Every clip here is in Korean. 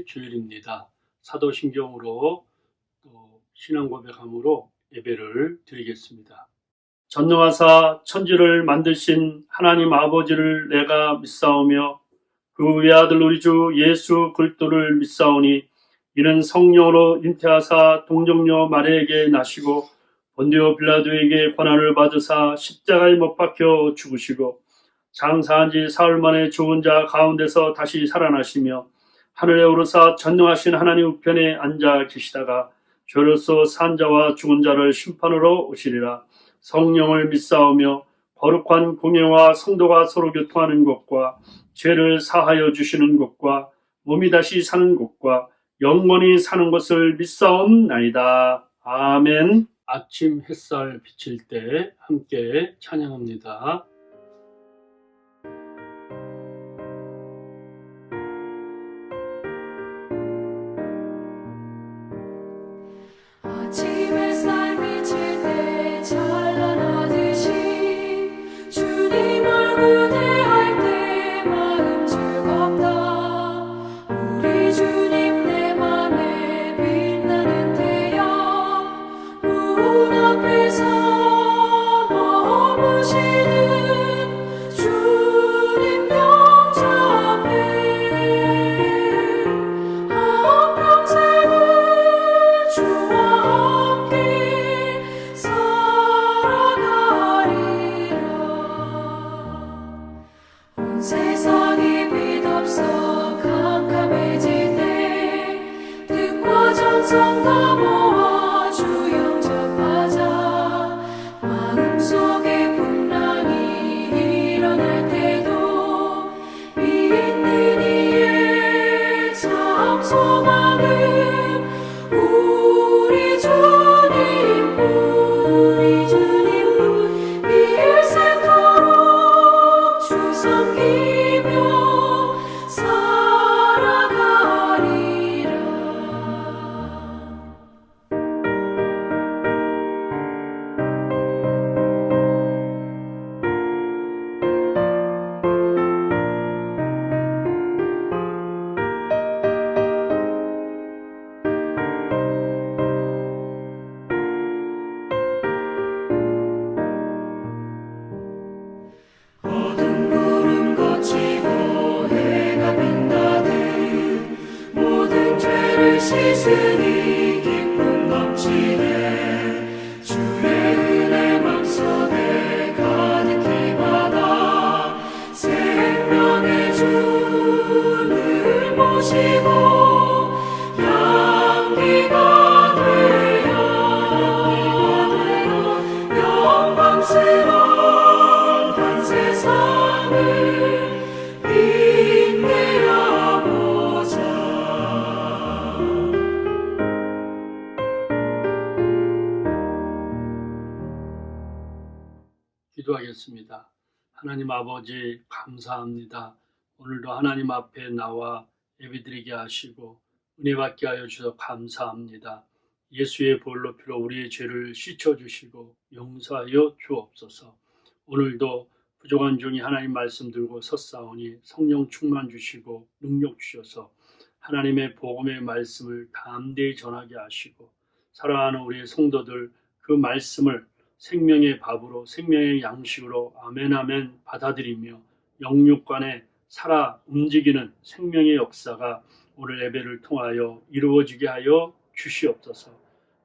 주일입니다. 사도신경으로 또 신앙 고백함으로 예배를 드리겠습니다. 전능하사 천지를 만드신 하나님 아버지를 내가 믿사오며 그 외아들 우리 주 예수 그리스도를 믿사오니 이는 성령으로 잉태하사 동정녀 마리아에게 나시고 본디오 빌라도에게 고난을 받으사 십자가에 못 박혀 죽으시고 장사한 지 사흘 만에 죽은 자 가운데서 다시 살아나시며 하늘에 오르사 전능하신 하나님 우편에 앉아 계시다가 죄로서 산 자와 죽은 자를 심판으로 오시리라. 성령을 믿사오며 거룩한 공예와 성도가 서로 교통하는 것과 죄를 사하여 주시는 것과 몸이 다시 사는 것과 영원히 사는 것을 믿사옵나이다. 아멘. 아침 햇살 비칠 때 함께 찬양합니다. 아침 햇살 비칠 때 찬란하듯이 주님 얼굴 대할 때 마음 즐겁다. 우리 주님 내 맘에 빛나는 태양 문 앞에서 머무시는 주님 영자 앞에 한평생을 주와 함께 살아가리라. 온 세상이 빛없어 캄캄해질 때 뜻과 정성 다 모아 주 영접하자. 마음속에 풍랑이 일어날 때도 있는 이의 참 소망은 우리 주님뿐 일생토록 주 섬기며 살아가리라. 어두운 구름 거치고 해가 빛나듯 모든 죄를 씻으니 기쁨 넘치네. 주의 은혜 맘속에 가득히 받아 생명의 주를 모시고 향기가 되어 영광스러운 한 세상을 빛내어 보자. 기도하겠습니다. 하나님 아버지 감사합니다. 오늘도 하나님 앞에 나와 예배드리게 하시고 은혜 받게 하여 주셔서 감사합니다. 예수의 보혈로 피로 우리의 죄를 씻어주시고 용서하여 주옵소서. 오늘도 부족한 중에 하나님 말씀 들고 섰사오니 성령 충만 주시고 능력 주셔서 하나님의 복음의 말씀을 담대히 전하게 하시고 사랑하는 우리의 성도들 그 말씀을 생명의 밥으로 생명의 양식으로 아멘 아멘 받아들이며 영육간에 살아 움직이는 생명의 역사가 오늘 예배를 통하여 이루어지게 하여 주시옵소서.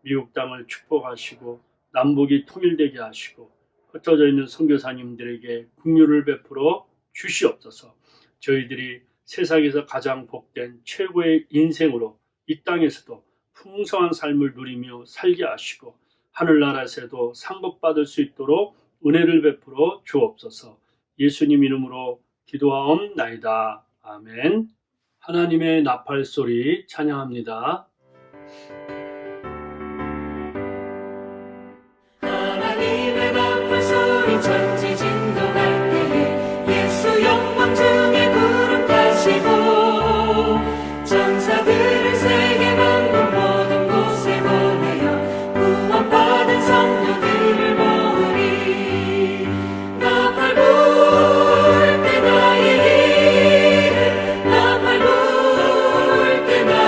미국 땅을 축복하시고 남북이 통일되게 하시고 흩어져 있는 선교사님들에게 긍휼을 베풀어 주시옵소서. 저희들이 세상에서 가장 복된 최고의 인생으로 이 땅에서도 풍성한 삶을 누리며 살게 하시고 하늘나라에서도 상급받을 수 있도록 은혜를 베풀어 주옵소서. 예수님 이름으로 기도하옵나이다. 아멘. 하나님의 나팔소리 찬양합니다. 하나님의 나팔소리 천지 진동할 때에 예수 영광 중에 구름 타시고 전사들을 세계 만국 모든 곳에 보내어 구원받은 성도들을 모으리. 나팔 불 때 나의 이름 나팔 불 때 나의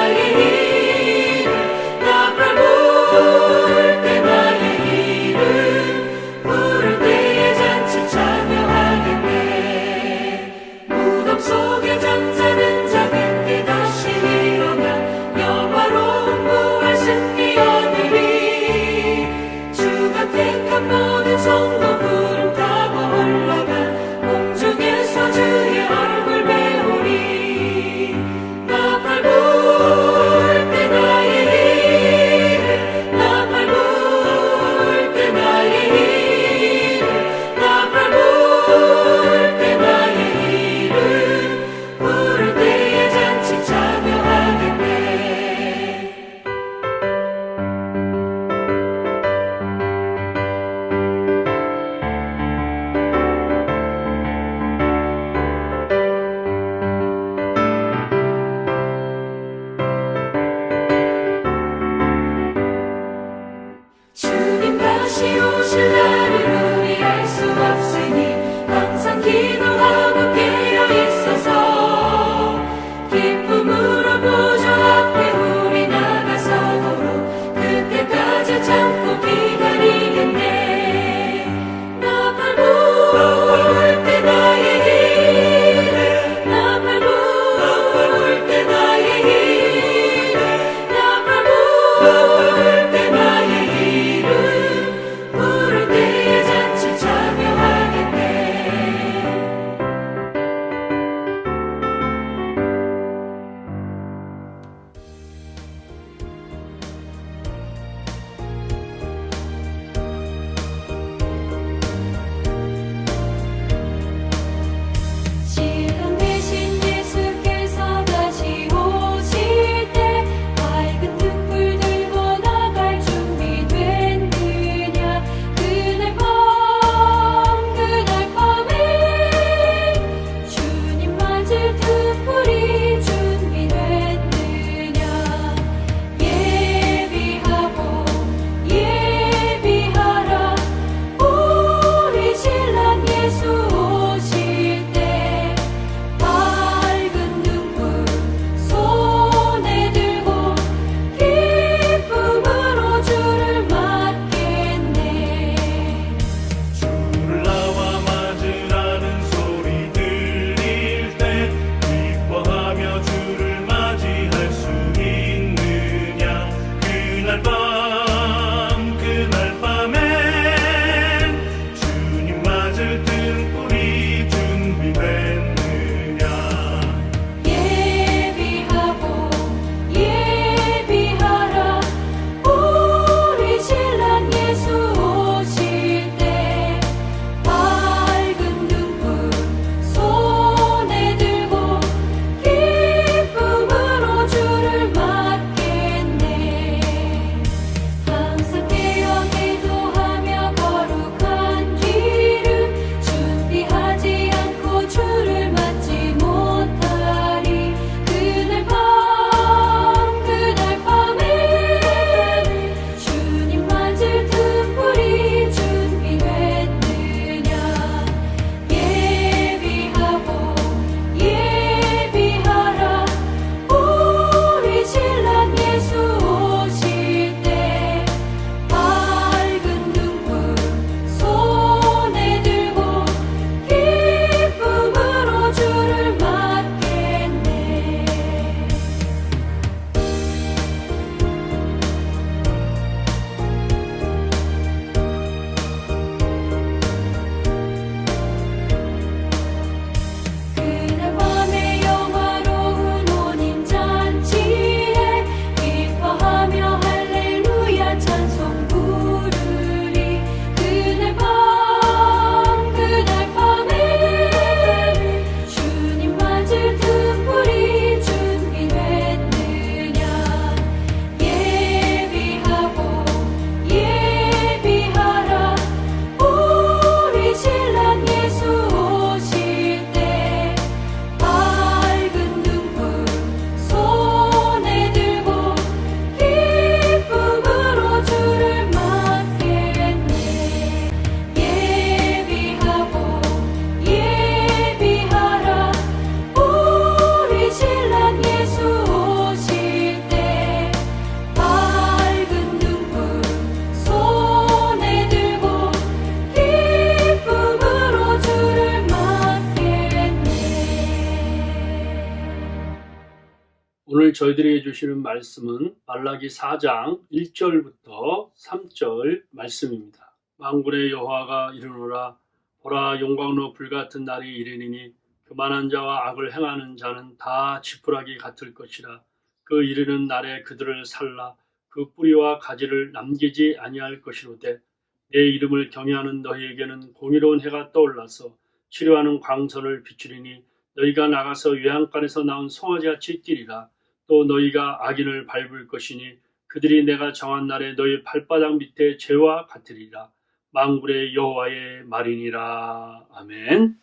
오늘 저희들에게 주시는 말씀은 말라기 4장 1절부터 3절 말씀입니다. 만군의 여호와가 이르노라 보라 영광로 불같은 날이 이르니니 교만한 자와 악을 행하는 자는 다 지푸라기 같을 것이라. 그 이르는 날에 그들을 살라 그 뿌리와 가지를 남기지 아니할 것이로되 내 이름을 경외하는 너희에게는 공의로운 해가 떠올라서 치료하는 광선을 비추리니 너희가 나가서 외양간에서 나온 송아지같이 뛰리라. 또 너희가 악인을 밟을 것이니 그들이 내가 정한 날에 너희 발바닥 밑에 재와 같으리라. 만군의 여호와의 말이니라. 아멘.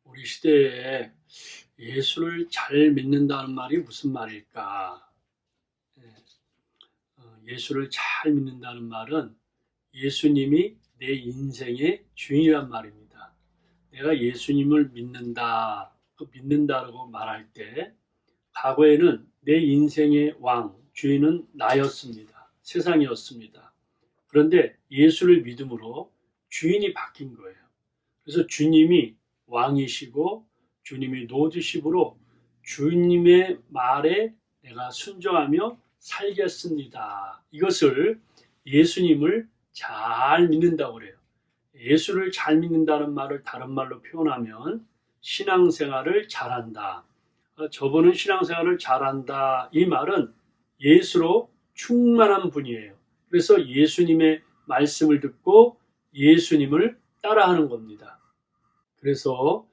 우리 시대에 예수를 잘 믿는다는 말이 무슨 말일까? 예수를 잘 믿는다는 말은 예수님이 내 인생의 주인이란 말입니다. 내가 예수님을 믿는다, 믿는다라고 말할 때 과거에는 내 인생의 왕, 주인은 나였습니다. 세상이었습니다. 그런데 예수를 믿음으로 주인이 바뀐 거예요. 그래서 주님이 왕이시고 주님이 노드십으로 주님의 말에 내가 순종하며 살겠습니다. 이것을 예수님을 잘 믿는다고 그래요. 예수를 잘 믿는다는 말을 다른 말로 표현하면 신앙생활을 잘한다. 저분은 신앙생활을 잘한다. 이 말은 예수로 충만한 분이에요. 그래서 예수님의 말씀을 듣고 예수님을 따라하는 겁니다. 그래서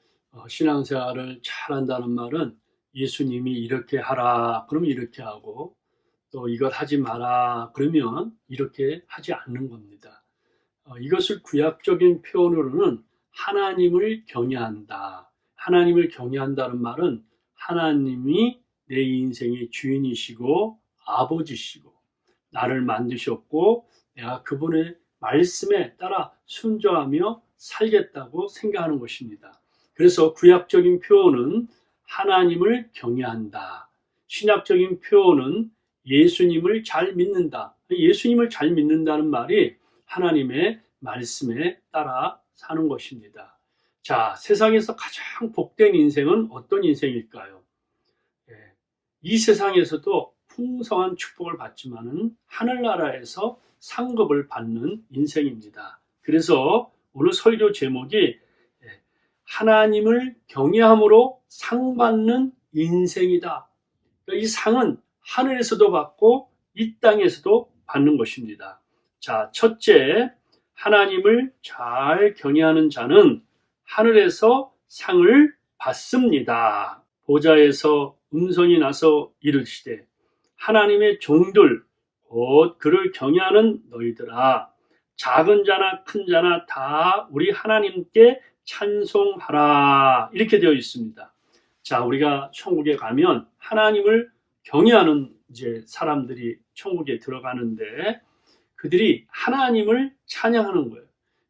신앙생활을 잘한다는 말은 예수님이 이렇게 하라 그러면 이렇게 하고 또 이걸 하지 마라 그러면 이렇게 하지 않는 겁니다. 이것을 구약적인 표현으로는 하나님을 경외한다. 하나님을 경외한다는 말은 하나님이 내 인생의 주인이시고 아버지시고 나를 만드셨고 내가 그분의 말씀에 따라 순종하며 살겠다고 생각하는 것입니다. 그래서 구약적인 표현은 하나님을 경외한다. 신약적인 표현은 예수님을 잘 믿는다. 예수님을 잘 믿는다는 말이 하나님의 말씀에 따라 사는 것입니다. 자, 세상에서 가장 복된 인생은 어떤 인생일까요? 이 세상에서도 풍성한 축복을 받지만은 하늘나라에서 상급을 받는 인생입니다. 그래서 오늘 설교 제목이 하나님을 경외함으로 상 받는 인생이다. 이 상은 하늘에서도 받고 이 땅에서도 받는 것입니다. 자, 첫째, 하나님을 잘 경외하는 자는 하늘에서 상을 받습니다. 보좌에서 음성이 나서 이르시되 하나님의 종들 곧 그를 경외하는 너희들아 작은 자나 큰 자나 다 우리 하나님께 찬송하라 이렇게 되어 있습니다. 자, 우리가 천국에 가면 하나님을 경외하는 이제 사람들이 천국에 들어가는데 그들이 하나님을 찬양하는 거예요.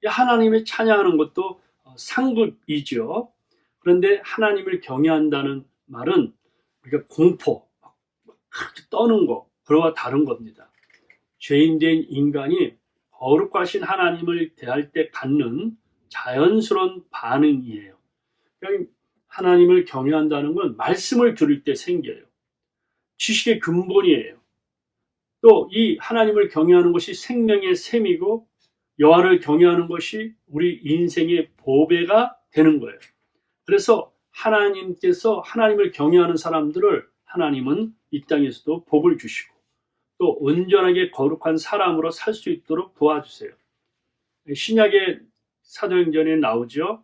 하나님을 찬양하는 것도 상급이죠. 그런데 하나님을 경외한다는 말은 우리가 공포, 그렇게 떠는 거, 그와 다른 겁니다. 죄인된 인간이 거룩하신 하나님을 대할 때 갖는 자연스러운 반응이에요. 그러니까 하나님을 경외한다는 건 말씀을 들을 때 생겨요. 지식의 근본이에요. 또 이 하나님을 경외하는 것이 생명의 셈이고 여호와를 경외하는 것이 우리 인생의 보배가 되는 거예요. 그래서 하나님께서 하나님을 경외하는 사람들을 하나님은 이 땅에서도 복을 주시고 또 온전하게 거룩한 사람으로 살 수 있도록 도와주세요. 신약의 사도행전에 나오죠.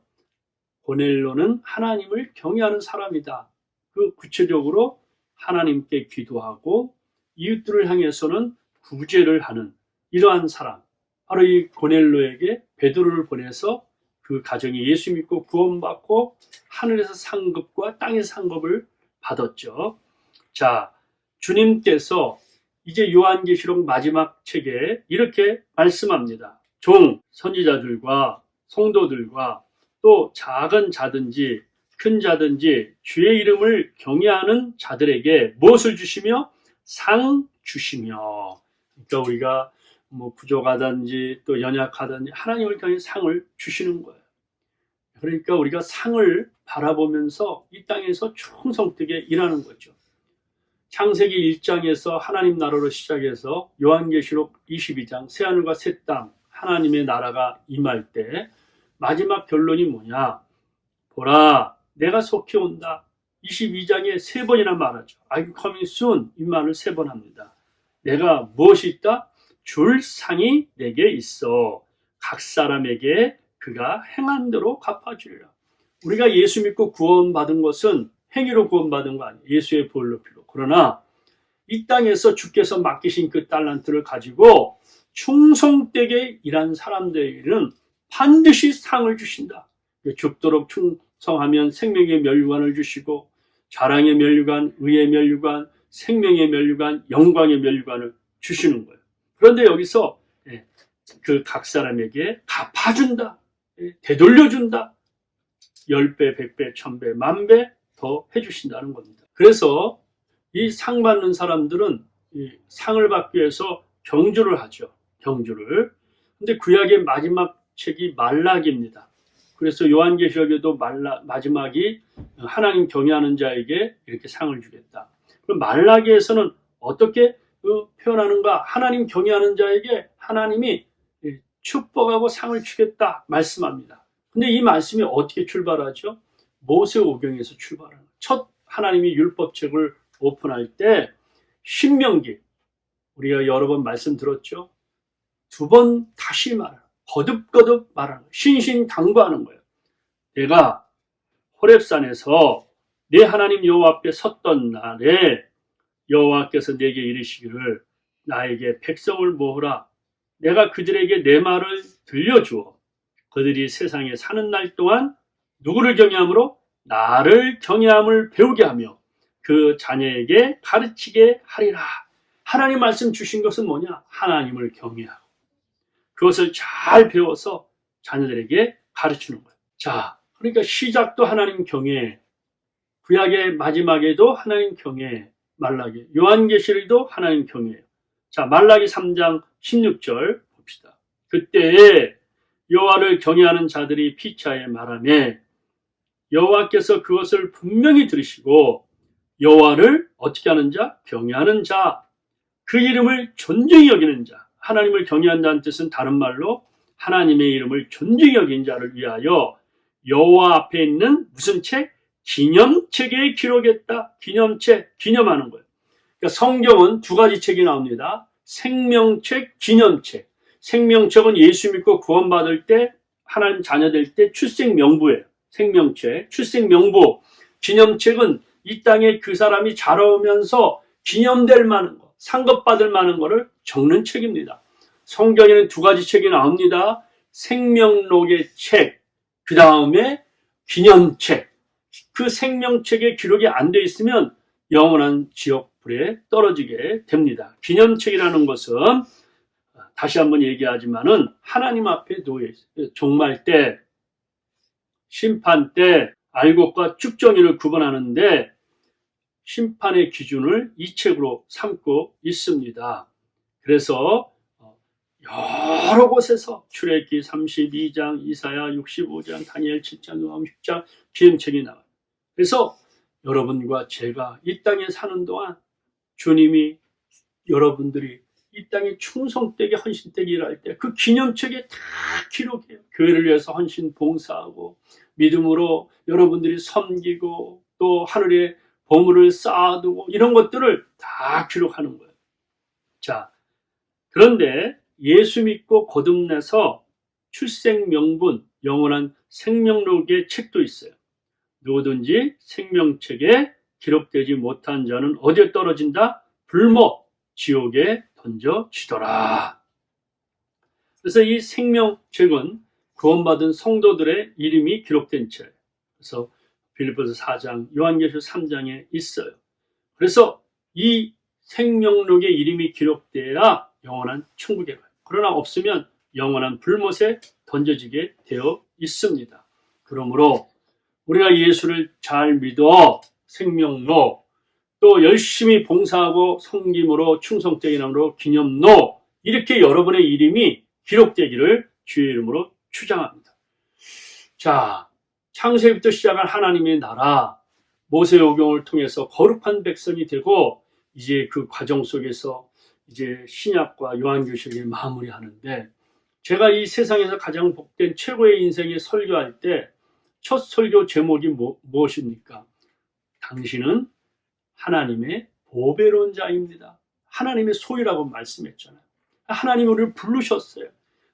고넬로는 하나님을 경외하는 사람이다. 그 구체적으로 하나님께 기도하고 이웃들을 향해서는 구제를 하는 이러한 사람, 바로 이 고넬로에게 베드로를 보내서 그 가정이 예수 믿고 구원받고 하늘에서 상급과 땅에서 상급을 받았죠. 자, 주님께서 이제 요한계시록 마지막 책에 이렇게 말씀합니다. 종, 선지자들과 성도들과 또 작은 자든지 큰 자든지 주의 이름을 경외하는 자들에게 무엇을 주시며 상 주시며, 그러니까 우리가 뭐 부족하든지 또 연약하든지 하나님을 통해 상을 주시는 거예요. 그러니까 우리가 상을 바라보면서 이 땅에서 충성되게 일하는 거죠. 창세기 1장에서 하나님 나라로 시작해서 요한계시록 22장 새하늘과 새 땅 하나님의 나라가 임할 때 마지막 결론이 뭐냐? 보라, 내가 속히 온다. 22장에 3번이나 말하죠. I'm coming soon. 이 말을 3번 합니다. 내가 무엇이 있다? 줄 상이 내게 있어. 각 사람에게 그가 행한 대로 갚아주리라. 우리가 예수 믿고 구원받은 것은 행위로 구원받은 거 아니에요. 예수의 보혈로 피로. 그러나 이 땅에서 주께서 맡기신 그 달란트를 가지고 충성되게 일한 사람들에게는 반드시 상을 주신다. 죽도록 충성하면 생명의 면류관을 주시고 자랑의 면류관, 의의 면류관, 생명의 면류관, 영광의 면류관을 주시는 거예요. 그런데 여기서 그 각 사람에게 갚아준다. 되돌려준다. 10배, 100배, 1000배, 10,000배 더 해주신다는 겁니다. 그래서 이 상 받는 사람들은 이 상을 받기 위해서 경주를 하죠. 경주를. 근데 구약의 마지막 책이 말라기입니다. 그래서 요한계시록에도 마지막이 하나님 경외하는 자에게 이렇게 상을 주겠다. 그럼 말라기에서는 어떻게 표현하는가? 하나님 경외하는 자에게 하나님이 축복하고 상을 주겠다 말씀합니다. 근데 이 말씀이 어떻게 출발하죠? 모세오경에서 출발하는 거예요. 첫 하나님이 율법책을 오픈할 때 신명기, 우리가 여러 번 말씀 들었죠? 2번 다시 말하는, 거듭거듭 말하는 거예요. 신신당부하는 거예요. 내가 호렙산에서 내 하나님 여호와 앞에 섰던 날에 여호와께서 내게 이르시기를 나에게 백성을 모으라. 내가 그들에게 내 말을 들려주어 그들이 세상에 사는 날 동안 누구를 경외함으로? 나를 경외함을 배우게 하며 그 자녀에게 가르치게 하리라. 하나님 말씀 주신 것은 뭐냐? 하나님을 경외하고 그것을 잘 배워서 자녀들에게 가르치는 거예요. 자, 그러니까 시작도 하나님 경외, 구약의 마지막에도 하나님 경외, 말라기, 요한계시록도 하나님 경외예요. 자, 말라기 3장 16절 봅시다. 그때에 여호와를 경외하는 자들이 피차에 말하며 여호와께서 그것을 분명히 들으시고 여호와를 어떻게 하는 자? 경외하는 자, 그 이름을 존중히 여기는 자. 하나님을 경외한다는 뜻은 다른 말로 하나님의 이름을 존중히 여긴 자를 위하여 여호와 앞에 있는 무슨 책? 기념책에 기록했다. 기념책, 기념하는 거예요. 그러니까 성경은 2가지 책이 나옵니다. 생명책, 기념책. 생명책은 예수 믿고 구원받을 때, 하나님 자녀 될 때 출생명부예요. 생명책, 출생명부. 기념책은 이 땅에 그 사람이 자라오면서 기념될 만한 거, 상급받을 만한 거를 적는 책입니다. 성경에는 2가지 책이 나옵니다. 생명록의 책, 그 다음에 기념책. 그 생명책에 기록이 안 돼 있으면 영원한 지옥불에 떨어지게 됩니다. 기념책이라는 것은 다시 한번 얘기하지만은 하나님 앞에 놓여 있어요. 종말 때, 심판 때 알곡과 쭉정이를 구분하는데 심판의 기준을 이 책으로 삼고 있습니다. 그래서 여러 곳에서 출애굽기 32장, 이사야 65장, 다니엘 7장, 요한 10장 기념책이 나와요. 그래서 여러분과 제가 이 땅에 사는 동안 주님이 여러분들이 이 땅에 충성되게 헌신되게 일할 때 그 기념책에 다 기록해요. 교회를 위해서 헌신 봉사하고 믿음으로 여러분들이 섬기고 또 하늘에 보물을 쌓아두고 이런 것들을 다 기록하는 거예요. 자, 그런데 예수 믿고 거듭나서 출생명분, 영원한 생명록의 책도 있어요. 누구든지 생명책에 기록되지 못한 자는 어디에 떨어진다? 불목, 지옥에 던져지더라. 그래서 이 생명책은 구원받은 성도들의 이름이 기록된 책. 그래서 빌립보서 4장, 요한계시록 3장에 있어요. 그래서 이 생명록에 이름이 기록돼야 영원한 천국에 가요. 그러나 없으면 영원한 불못에 던져지게 되어 있습니다. 그러므로 우리가 예수를 잘 믿어 생명록, 또 열심히 봉사하고 섬김으로 충성되게 남으로 기념록, 이렇게 여러분의 이름이 기록되기를 주의 이름으로 추장합니다. 자, 창세기부터 시작한 하나님의 나라, 모세오경을 통해서 거룩한 백성이 되고 이제 그 과정 속에서 이제 신약과 요한계시록을 마무리하는데, 제가 이 세상에서 가장 복된 최고의 인생에 설교할 때 첫 설교 제목이 무엇입니까? 당신은 하나님의 보배로운 자입니다. 하나님의 소유라고 말씀했잖아요. 하나님이 우리를 부르셨어요.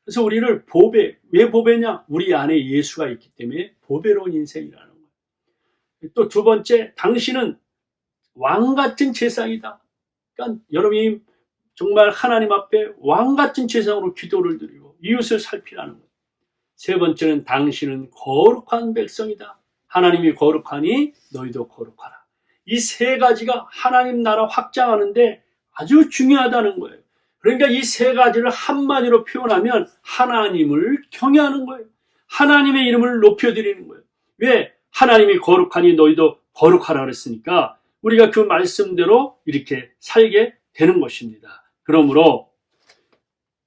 그래서 우리를 보배, 왜 보배냐? 우리 안에 예수가 있기 때문에 보배로운 인생이라는 거예요. 또 두 번째, 당신은 왕같은 제사이다. 그러니까 여러분이 정말 하나님 앞에 왕같은 제사로 기도를 드리고 이웃을 살피라는 거예요. 세 번째는 당신은 거룩한 백성이다. 하나님이 거룩하니 너희도 거룩하라. 이 세 가지가 하나님 나라 확장하는데 아주 중요하다는 거예요. 그러니까 이 세 가지를 한마디로 표현하면 하나님을 경외하는 거예요. 하나님의 이름을 높여드리는 거예요. 왜? 하나님이 거룩하니 너희도 거룩하라 그랬으니까 우리가 그 말씀대로 이렇게 살게 되는 것입니다. 그러므로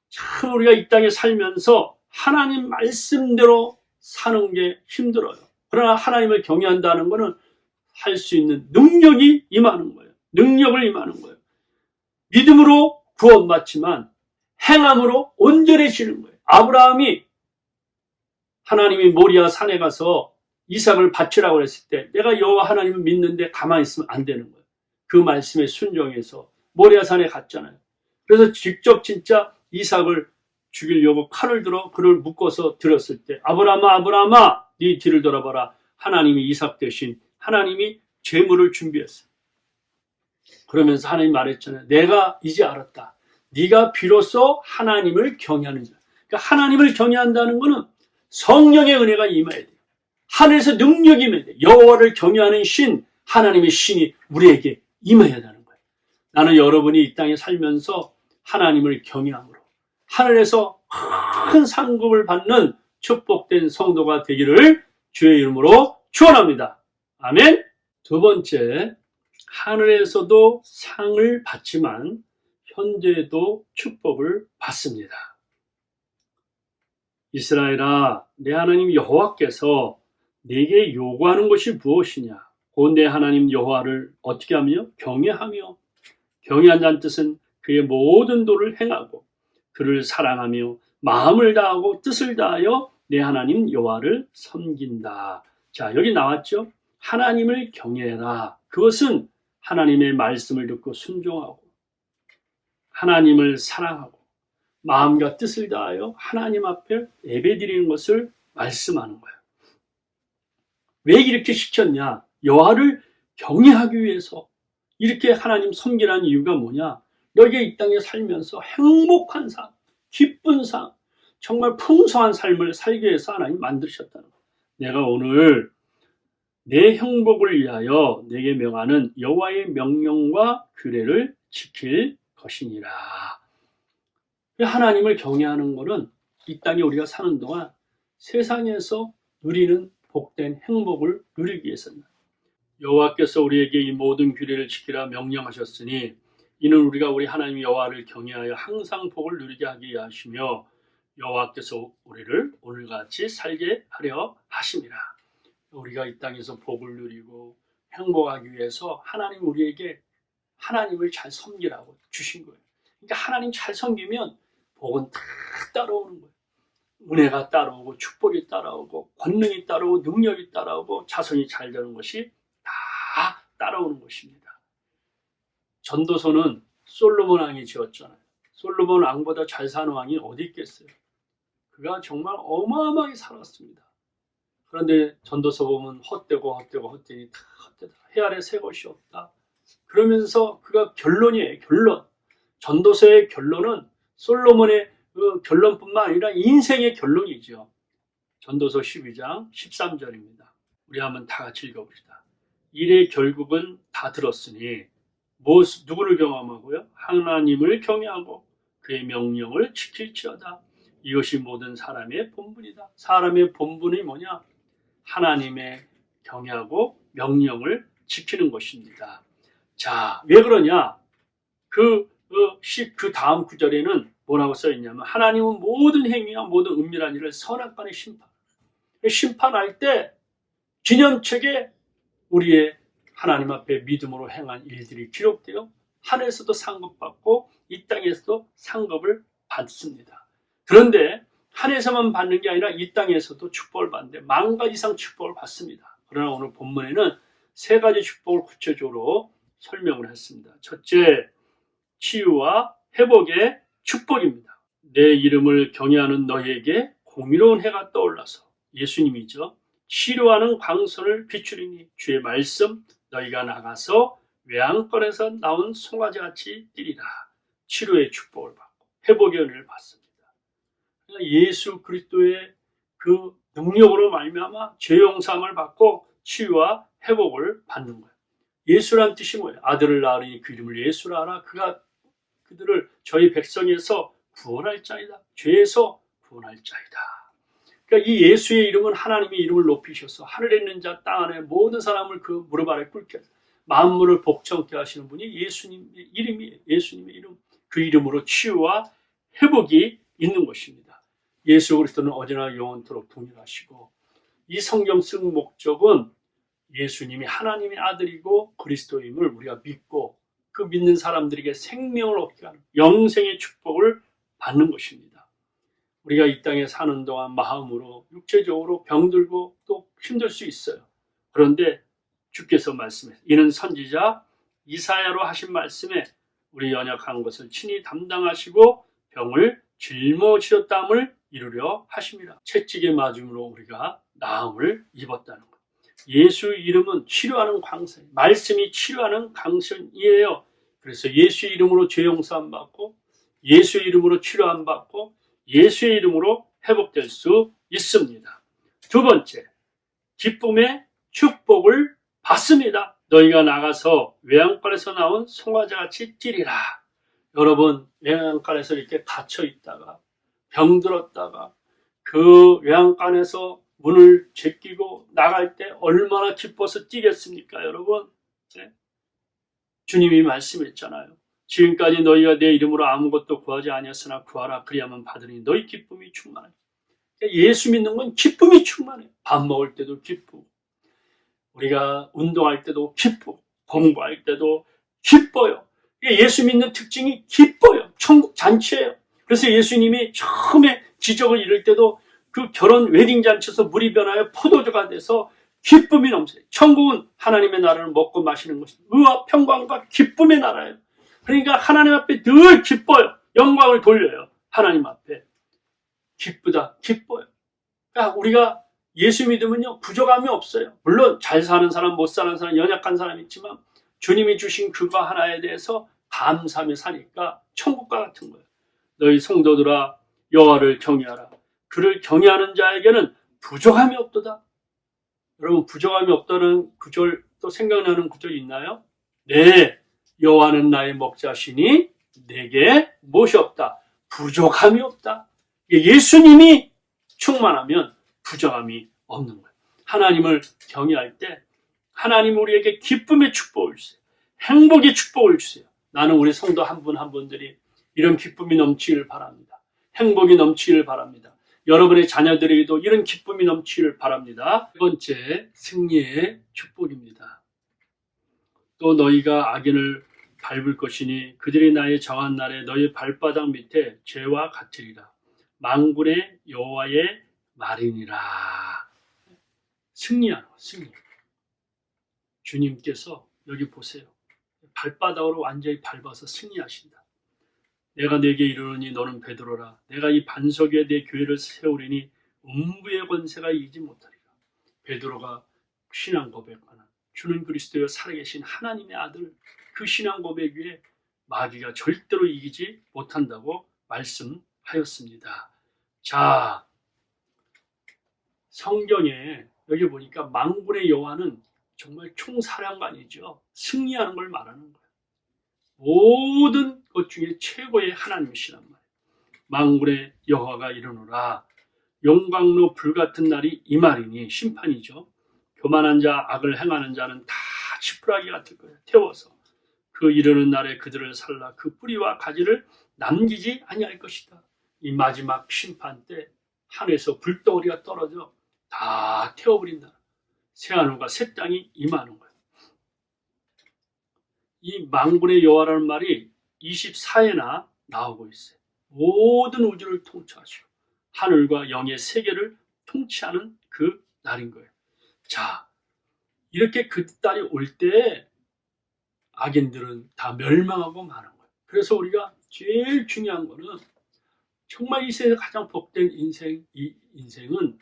참 우리가 이 땅에 살면서 하나님 말씀대로 사는 게 힘들어요. 그러나 하나님을 경외한다는 것은 할 수 있는 능력이 임하는 거예요. 능력을 임하는 거예요. 믿음으로 구원받지만 행함으로 온전해지는 거예요. 아브라함이 하나님이 모리아 산에 가서 이삭을 바치라고 했을 때 내가 여호와 하나님을 믿는데 가만히 있으면 안 되는 거예요. 그 말씀에 순종해서 모리아 산에 갔잖아요. 그래서 직접 진짜 이삭을 죽이려고 칼을 들어 그를 묶어서 들었을 때 아브라함아 네 뒤를 돌아봐라. 하나님이 이삭 대신 하나님이 제물을 준비했어요. 그러면서 하나님 말했잖아요. 내가 이제 알았다. 네가 비로소 하나님을 경외하는 자. 그러니까 하나님을 경외한다는 것은 성령의 은혜가 임해야 돼요. 하늘에서 능력이 임해야 돼요. 여호와를 경외하는 신, 하나님의 신이 우리에게 임해야 되는 거예요. 나는 여러분이 이 땅에 살면서 하나님을 경외함으로 하늘에서 큰 상급을 받는 축복된 성도가 되기를 주의 이름으로 축원합니다. 아멘. 두 번째, 하늘에서도 상을 받지만 현재도 축복을 받습니다. 이스라엘아, 내 하나님 여호와께서 내게 요구하는 것이 무엇이냐? 곧 내 하나님 여호와를 어떻게 하며? 경외하며. 경외한다는 뜻은 그의 모든 도를 행하고 그를 사랑하며 마음을 다하고 뜻을 다하여 내 하나님 여호와를 섬긴다. 자, 여기 나왔죠? 하나님을 경외해라. 그것은 하나님의 말씀을 듣고 순종하고 하나님을 사랑하고 마음과 뜻을 다하여 하나님 앞에 예배드리는 것을 말씀하는 거예요. 왜 이렇게 시켰냐? 여호와를 경외하기 위해서 이렇게 하나님 섬기라는 이유가 뭐냐? 너희가 이 땅에 살면서 행복한 삶, 기쁜 삶, 정말 풍성한 삶을 살기 위해서 하나님 만드셨다는 거예요. 내가 오늘 내 행복을 위하여 내게 명하는 여호와의 명령과 규례를 지킬 것이니라. 하나님을 경외하는 것은 이 땅에 우리가 사는 동안 세상에서 누리는 복된 행복을 누리기 위해서입니다. 여호와께서 우리에게 이 모든 규례를 지키라 명령하셨으니 이는 우리가 우리 하나님 여호와를 경외하여 항상 복을 누리게 하기 위하시며 여호와께서 우리를 오늘같이 살게 하려 하심이라. 우리가 이 땅에서 복을 누리고 행복하기 위해서 하나님 우리에게 하나님을 잘 섬기라고 주신 거예요. 그러니까 하나님 잘 섬기면 복은 다 따라오는 거예요. 은혜가 따라오고 축복이 따라오고 권능이 따라오고 능력이 따라오고 자손이 잘 되는 것이 다 따라오는 것입니다. 전도서는 솔로몬 왕이 지었잖아요. 솔로몬 왕보다 잘 사는 왕이 어디 있겠어요. 그가 정말 어마어마하게 살았습니다. 그런데 전도서 보면 헛되니 다 헛되다. 해 아래 새 것이 없다. 그러면서 그가 결론이에요. 결론. 전도서의 결론은 솔로몬의 그 결론뿐만 아니라 인생의 결론이죠. 전도서 12장 13절입니다. 우리 한번 다 같이 읽어봅시다. 일의 결국은 다 들었으니 누구를 경험하고요? 하나님을 경외하고 그의 명령을 지킬지어다. 이것이 모든 사람의 본분이다. 사람의 본분이 뭐냐? 하나님의 경외하고 명령을 지키는 것입니다. 자, 왜 그러냐? 그 다음 구절에는 뭐라고 써있냐면 하나님은 모든 행위와 모든 은밀한 일을 선악간에 심판할 때 기념책에 우리의 하나님 앞에 믿음으로 행한 일들이 기록되어 하늘에서도 상급받고 이 땅에서도 상급을 받습니다. 그런데 하늘에서만 받는 게 아니라 이 땅에서도 축복을 받는데 10,000가지 이상 축복을 받습니다. 그러나 오늘 본문에는 3가지 축복을 구체적으로 설명을 했습니다. 첫째, 치유와 회복의 축복입니다. 내 이름을 경외하는 너희에게 공의로운 해가 떠올라서, 예수님이죠, 치료하는 광선을 비추리니 주의 말씀 너희가 나가서 외양간에서 나온 송아지같이 뛰리라. 치료의 축복을 받고 회복의 은혜를 받습니다. 예수 그리스도의 그 능력으로 말미암아 죄 용서함을 받고 치유와 회복을 받는 거예요. 예수란 뜻이 뭐예요? 아들을 낳으니 그 이름을 예수라 하라. 그가 그들을 저희 백성에서 구원할 자이다. 죄에서 구원할 자이다. 그러니까 이 예수의 이름은 하나님의 이름을 높이셔서 하늘에 있는 자, 땅 안에 모든 사람을 그 무릎 아래 꿇게 만물을 복창케 하시는 분이 예수님의 이름이에요. 예수님의 이름. 그 이름으로 치유와 회복이 있는 것입니다. 예수 그리스도는 어제나 영원토록 동일하시고, 이 성경 쓴 목적은 예수님이 하나님의 아들이고 그리스도임을 우리가 믿고 그 믿는 사람들에게 생명을 얻게 하는 영생의 축복을 받는 것입니다. 우리가 이 땅에 사는 동안 마음으로 육체적으로 병들고 또 힘들 수 있어요. 그런데 주께서 말씀해 이는 선지자 이사야로 하신 말씀에 우리 연약한 것을 친히 담당하시고 병을 짊어지셨다함을 이루려 하심이라. 채찍에 맞음으로 우리가 나음을 입었다는 것. 예수 이름은 치료하는 광선, 말씀이 치료하는 광선이에요. 그래서 예수의 이름으로 죄 용서함 받고 예수의 이름으로 치료함 받고 예수의 이름으로 회복될 수 있습니다. 두 번째, 기쁨의 축복을 받습니다. 너희가 나가서 외양간에서 나온 송아지같이 뛰리라. 여러분, 외양간에서 이렇게 갇혀 있다가 병들었다가 그 외양간에서 문을 제끼고 나갈 때 얼마나 기뻐서 뛰겠습니까, 여러분? 네? 주님이 말씀했잖아요. 지금까지 너희가 내 이름으로 아무것도 구하지 아니었으나 구하라 그리하면 받으니 너희 기쁨이 충만해. 예수 믿는 건 기쁨이 충만해요. 밥 먹을 때도 기쁘고, 우리가 운동할 때도 기쁘고, 공부할 때도 기뻐요. 예수 믿는 특징이 기뻐요. 천국 잔치예요. 그래서 예수님이 처음에 기적을 이룰 때도 그 결혼 웨딩 잔치에서 물이 변하여 포도주가 돼서 기쁨이 넘쳐요. 천국은 하나님의 나라를 먹고 마시는 것입니다. 의와 평강과 기쁨의 나라예요. 그러니까 하나님 앞에 늘 기뻐요. 영광을 돌려요. 하나님 앞에. 기쁘다, 기뻐요. 그러니까 우리가 예수 믿으면요, 부족함이 없어요. 물론 잘 사는 사람, 못 사는 사람, 연약한 사람 있지만 주님이 주신 그거 하나에 대해서 감사하며 사니까 천국과 같은 거예요. 너희 성도들아 여호와를 경외하라. 그를 경외하는 자에게는 부족함이 없도다. 여러분, 부족함이 없다는 구절 또 생각나는 구절이 있나요? 네, 여호와는 나의 목자시니 내게 무엇이 없다? 부족함이 없다. 예수님이 충만하면 부족함이 없는 거예요. 하나님을 경외할 때 하나님 우리에게 기쁨의 축복을 주세요. 행복의 축복을 주세요. 나는 우리 성도 한 분 한 분들이 이런 기쁨이 넘치기를 바랍니다. 행복이 넘치기를 바랍니다. 여러분의 자녀들에게도 이런 기쁨이 넘치기를 바랍니다. 세 번째, 승리의 축복입니다. 또 너희가 악인을 밟을 것이니 그들이 나의 정한 날에 너희 발바닥 밑에 죄와 같으리라. 만군의 여호와의 말이니라. 승리하는 것, 승리. 주님께서 여기 보세요. 발바닥으로 완전히 밟아서 승리하신다. 내가 네게 이르노니 너는 베드로라. 내가 이 반석 위에 내 교회를 세우리니 음부의 권세가 이기지 못하리라. 베드로가 신앙 고백하는 주는 그리스도여 살아계신 하나님의 아들, 그 신앙 고백 위에 마귀가 절대로 이기지 못한다고 말씀하였습니다. 자, 성경에 여기 보니까 만군의 여호와는 정말 총사령관이죠. 승리하는 걸 말하는 거예요. 모든 것 중에 최고의 하나님이시란 말이에요. 만군의 여호와가 이르노라. 용광로 불같은 날이 이 말이니, 심판이죠. 교만한 자, 악을 행하는 자는 다 지푸라기 같을 거예요. 태워서 그 이르는 날에 그들을 살라 그 뿌리와 가지를 남기지 아니할 것이다. 이 마지막 심판 때 하늘에서 불덩어리가 떨어져 다 태워버린다. 새하늘과 새 땅이 임하는 거예요. 이 만군의 여호와라는 말이 24회나 나오고 있어요. 모든 우주를 통치하시고 하늘과 영의 세계를 통치하는 그 날인 거예요. 자, 이렇게 그 날이 올 때 악인들은 다 멸망하고 마는 거예요. 그래서 우리가 제일 중요한 거는 정말 이 세상에 가장 복된 인생, 이 인생은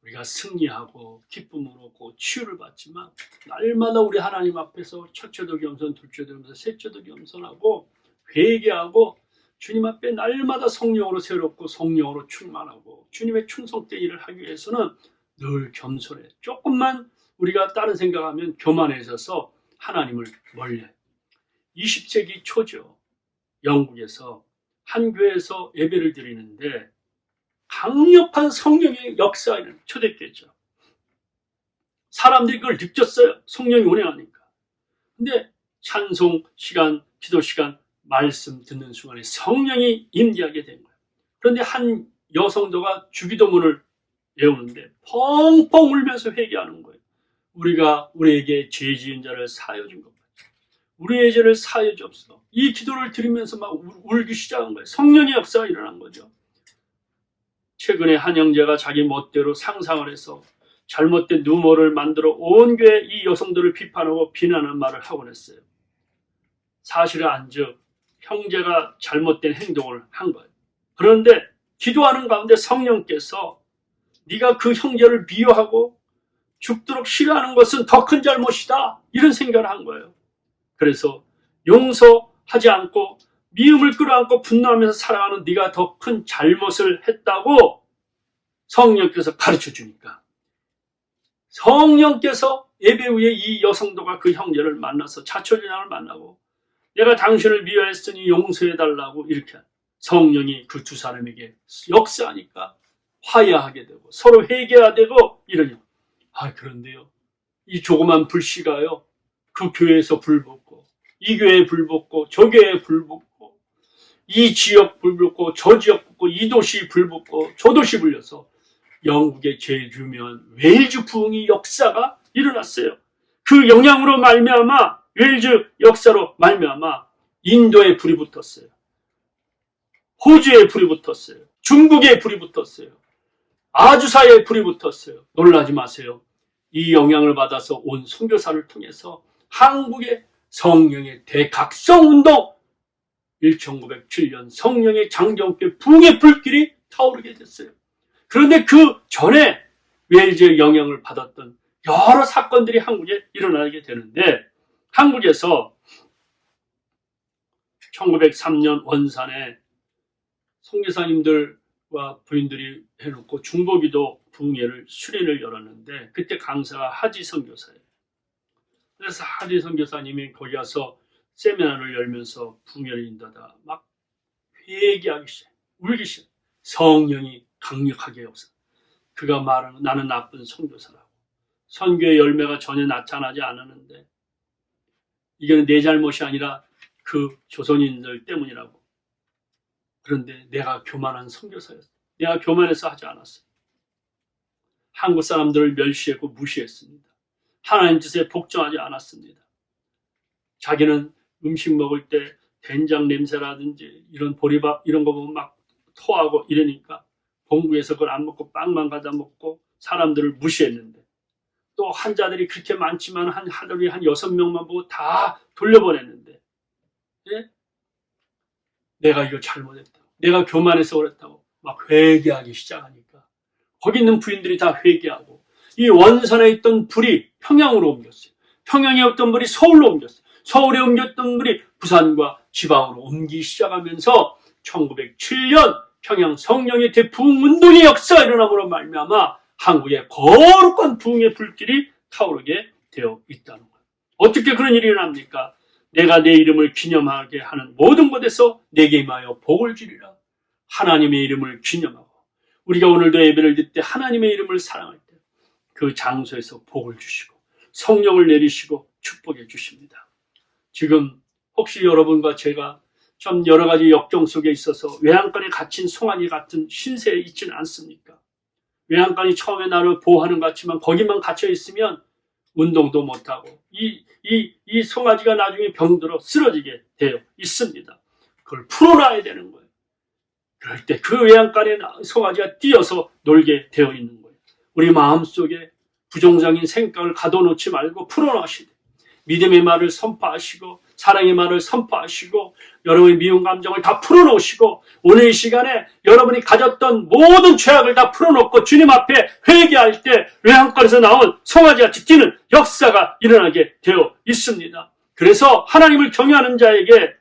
우리가 승리하고 기쁨을 얻고 치유를 받지만 날마다 우리 하나님 앞에서 첫째도 겸손, 둘째도 겸손, 셋째도 겸손하고 회개하고 주님 앞에 날마다 성령으로 새롭고 성령으로 충만하고 주님의 충성된 일을 하기 위해서는 늘 겸손해. 조금만 우리가 다른 생각하면 교만해져서 하나님을 멀리해. 20세기 초죠. 영국에서 한 교회에서 예배를 드리는데 강력한 성령의 역사에는 초대교회죠. 사람들이 그걸 느꼈어요. 성령이 운행하니까. 근데 찬송 시간, 기도 시간, 말씀 듣는 순간에 성령이 임재하게 된 거예요. 그런데 한 여성도가 주기도문을 외우는데 펑펑 울면서 회개하는 거예요. 우리가 우리에게 죄 지은 자를 사하여 준 것 같아요. 우리의 죄를 사하여 주옵소서. 이 기도를 드리면서 막 울기 시작한 거예요. 성령의 역사가 일어난 거죠. 최근에 한 형제가 자기 멋대로 상상을 해서 잘못된 누모를 만들어 온 교회 이 여성들을 비판하고 비난하는 말을 하곤 했어요. 사실은 안즉 형제가 잘못된 행동을 한 거예요. 그런데 기도하는 가운데 성령께서 네가 그 형제를 미워하고 죽도록 싫어하는 것은 더 큰 잘못이다. 이런 생각을 한 거예요. 그래서 용서하지 않고 미움을 끌어안고 분노하면서 살아가는 네가 더 큰 잘못을 했다고 성령께서 가르쳐 주니까 성령께서 예배 후에 이 여성도가 그 형제를 만나서 자초지장을 만나고 내가 당신을 미워했으니 용서해달라고 이렇게 성령이 그 두 사람에게 역사하니까 화해하게 되고 서로 회개하되고 이러냐. 그런데요. 이 조그만 불씨가요. 그 교회에서 불붙고 이 교회에 불붙고 저 교회에 불붙고 이 지역 불붙고 저 지역 붙고 이 도시 불붙고 저 도시 불려서 영국의 제일 유명한 웨일즈 부흥의 역사가 일어났어요. 그 영향으로 말미암아 웨일즈 역사로 말미암아 인도에 불이 붙었어요. 호주에 불이 붙었어요. 중국에 불이 붙었어요. 아주사에 불이 붙었어요. 놀라지 마세요. 이 영향을 받아서 온 선교사를 통해서 한국의 성령의 대각성운동 1907년 성령의 장정께 부흥의 불길이 타오르게 됐어요. 그런데 그 전에 웨일즈의 영향을 받았던 여러 사건들이 한국에 일어나게 되는데 한국에서 1903년 원산에 선교사님들과 부인들이 해놓고 중보기도 부흥회를 수련을 열었는데 그때 강사가 하지 선교사예요. 그래서 하지 선교사님이 거기 가서 세미나를 열면서 부흥회를 인도하다 막 회개하기 시작, 울기 시작. 성령이 강력하게 역사. 그가 말하는 나는 나쁜 선교사라고. 선교의 열매가 전혀 나타나지 않았는데 이거는 내 잘못이 아니라 그 조선인들 때문이라고. 그런데 내가 교만한 선교사였어. 내가 교만해서 하지 않았어. 한국 사람들을 멸시했고 무시했습니다. 하나님 뜻에 복종하지 않았습니다. 자기는 음식 먹을 때 된장 냄새라든지 이런 보리밥 이런 거 보면 막 토하고 이러니까 본국에서 그걸 안 먹고 빵만 가다 먹고 사람들을 무시했는데 또 환자들이 그렇게 많지만 하루에 한 6명만 보고 다 돌려보냈는데 예? 내가 이거 잘못했다. 내가 교만해서 그랬다고 막 회개하기 시작하니까 거기 있는 부인들이 다 회개하고 이 원산에 있던 불이 평양으로 옮겼어요. 평양에 없던 불이 서울로 옮겼어요. 서울에 옮겼던 불이 부산과 지방으로 옮기기 시작하면서 1907년 평양 성령의 대부흥 운동의 역사가 일어남으로 말미암아 한국에 거룩한 부흥의 불길이 타오르게 되어 있다는 거예요. 어떻게 그런 일이 일어납니까? 내가 내 이름을 기념하게 하는 모든 곳에서 내게 임하여 복을 주리라. 하나님의 이름을 기념하고 우리가 오늘도 예배를 드릴 때 하나님의 이름을 사랑할 때 그 장소에서 복을 주시고 성령을 내리시고 축복해 주십니다. 지금 혹시 여러분과 제가 좀 여러 가지 역경 속에 있어서 외양간에 갇힌 송아지 같은 신세에 있지는 않습니까? 외양간이 처음에 나를 보호하는 것 같지만 거기만 갇혀 있으면 운동도 못하고 이 송아지가 나중에 병들어 쓰러지게 되어 있습니다. 그걸 풀어놔야 되는 거예요. 그럴 때 그 외양간에 송아지가 뛰어서 놀게 되어 있는 거예요. 우리 마음속에 부정적인 생각을 가둬놓지 말고 풀어놓으시되 믿음의 말을 선포하시고 사랑의 말을 선포하시고 여러분의 미운 감정을 다 풀어놓으시고 오늘 이 시간에 여러분이 가졌던 모든 죄악을 다 풀어놓고 주님 앞에 회개할 때 외양간에서 나온 송아지같이 뛰는 역사가 일어나게 되어 있습니다. 그래서 하나님을 경외하는 자에게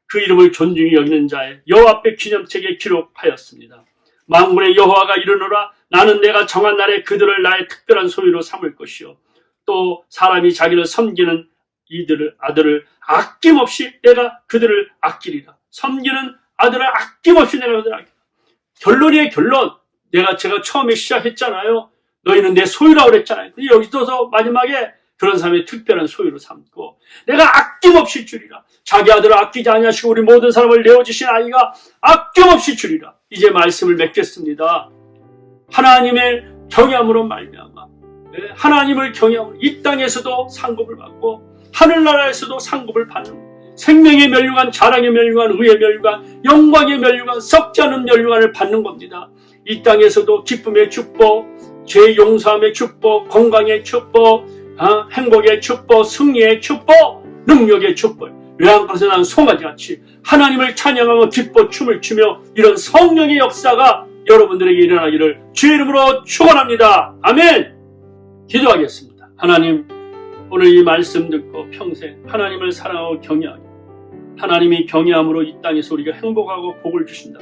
그 이름을 존중히 여기는 자의 여호와 앞에 기념책에 기록하였습니다. 만군의 여호와가 이르노라 나는 내가 정한 날에 그들을 나의 특별한 소유로 삼을 것이요 또 사람이 자기를 섬기는 아들을 아낌없이 내가 그들을 아끼리라. 섬기는 아들을 아낌없이 내가 그들을 아끼리라. 결론이에요. 결론. 제가 처음에 시작했잖아요. 너희는 내 소유라고 그랬잖아요. 근데 여기서 마지막에 그런 사람의 특별한 소유로 삼고 내가 아낌없이 주리라. 자기 아들을 아끼지 아니하시고 우리 모든 사람을 내어주신 아이가 아낌없이 주리라. 이제 말씀을 맺겠습니다. 하나님의 경외함으로 말미암아 하나님을 경외함으로 이 땅에서도 상급을 받고 하늘나라에서도 상급을 받는 생명의 면류관, 자랑의 면류관, 의의 면류관, 영광의 면류관, 썩지 않은 면류관을 받는 겁니다. 이 땅에서도 기쁨의 축복, 죄 용서함의 축복, 건강의 축복, 행복의 축복, 승리의 축복, 능력의 축복. 외양간에서 난 송아지같이 하나님을 찬양하며 기뻐 춤을 추며 이런 성령의 역사가 여러분들에게 일어나기를 주의 이름으로 축원합니다. 아멘. 기도하겠습니다. 하나님, 오늘 이 말씀 듣고 평생 하나님을 사랑하고 경외하게 하나님이 경외함으로 이 땅에서 우리가 행복하고 복을 주신다.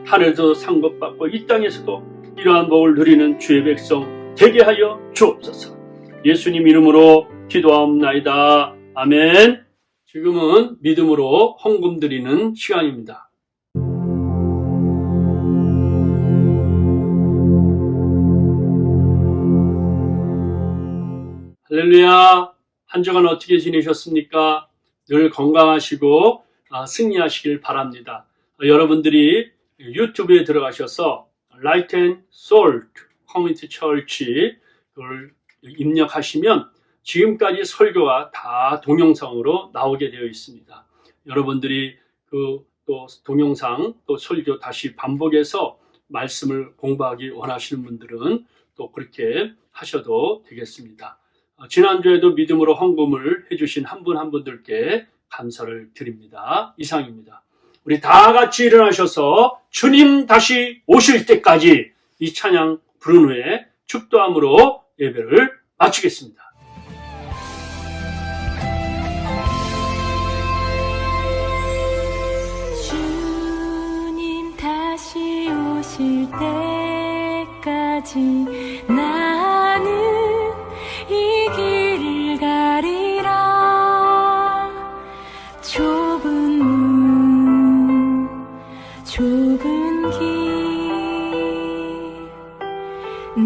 하늘에서도 상급받고 이 땅에서도 이러한 복을 누리는 주의 백성 되게 하여 주옵소서. 예수님 이름으로 기도하옵나이다. 아멘. 지금은 믿음으로 헌금 드리는 시간입니다. 할렐루야. 한 주간 어떻게 지내셨습니까? 늘 건강하시고 승리하시길 바랍니다. 여러분들이 유튜브에 들어가셔서 Light and Salt Community Church를 입력하시면 지금까지 설교가 다 동영상으로 나오게 되어 있습니다. 여러분들이 또 동영상 또 설교 다시 반복해서 말씀을 공부하기 원하시는 분들은 또 그렇게 하셔도 되겠습니다. 지난주에도 믿음으로 헌금을 해주신 한 분 한 분들께 감사를 드립니다. 이상입니다. 우리 다 같이 일어나셔서 주님 다시 오실 때까지 이 찬양 부른 후에 축도함으로 예배를 마치겠습니다. 주님 다시 오실 때까지 나는 이 길을 가리라. 좁은 문 좁은 길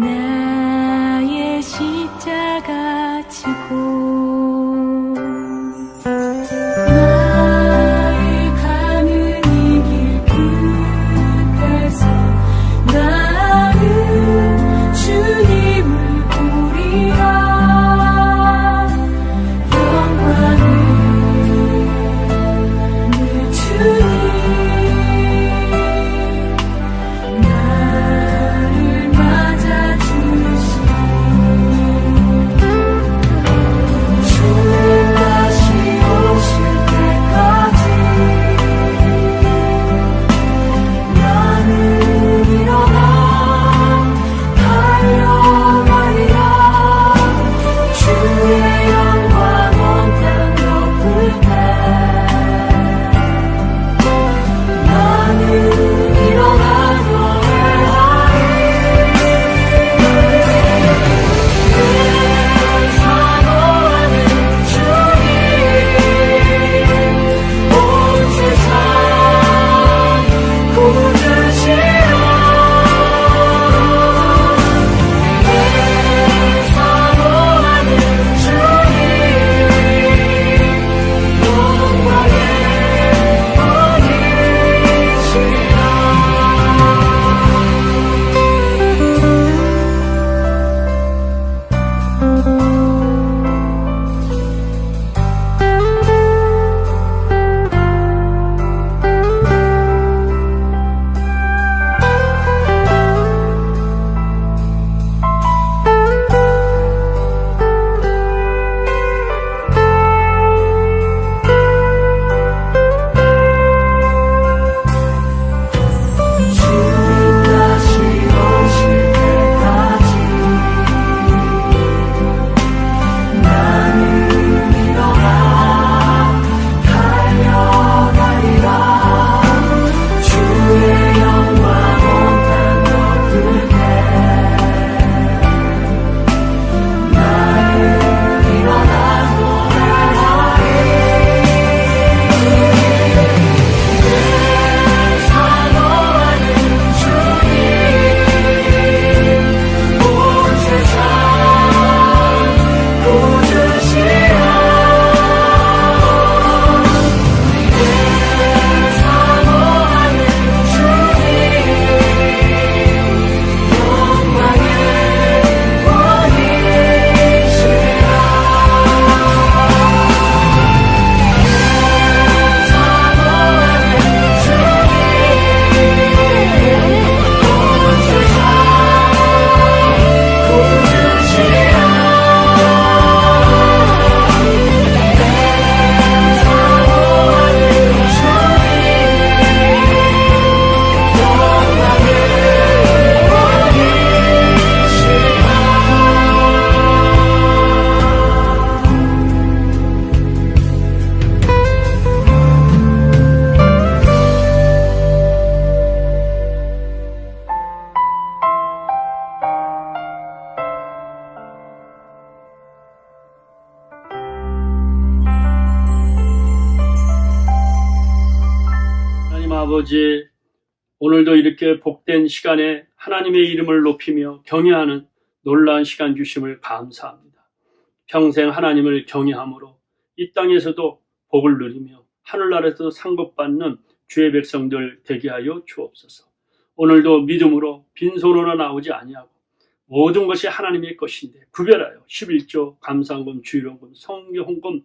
나의 십자가 지고 나의 가는 이 길 끝에서 나는 주님을 보리라. 영광을 늘 주님 나를 맞아주시고 아버지, 오늘도 이렇게 복된 시간에 하나님의 이름을 높이며 경외하는 놀라운 시간 주심을 감사합니다. 평생 하나님을 경외함으로 이 땅에서도 복을 누리며 하늘나라에서도 상급받는 주의 백성들 되게 하여 주옵소서. 오늘도 믿음으로 빈손으로 나오지 아니하고 모든 것이 하나님의 것인데 구별하여 11조 감사헌금, 주일헌금, 성경헌금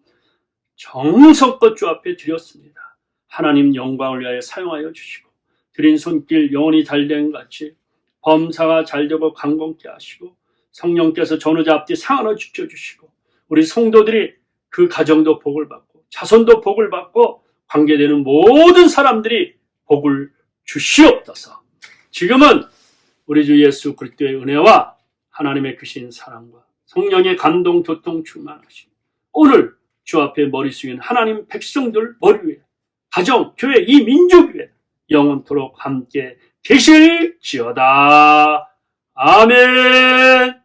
정성껏 주 앞에 드렸습니다. 하나님 영광을 위하여 사용하여 주시고 드린 손길 영원히 잘된 같이 범사가 잘되고 강건케 하시고 성령께서 전후자 앞뒤 상하나 지켜주시고 우리 성도들이 그 가정도 복을 받고 자손도 복을 받고 관계되는 모든 사람들이 복을 주시옵소서. 지금은 우리 주 예수 그리스도의 은혜와 하나님의 크신 사랑과 성령의 감동 교통 충만하시고 오늘 주 앞에 머리 숙인 하나님 백성들 머리 위에 가정, 교회, 이 민족 위에 영원토록 함께 계실지어다. 아멘.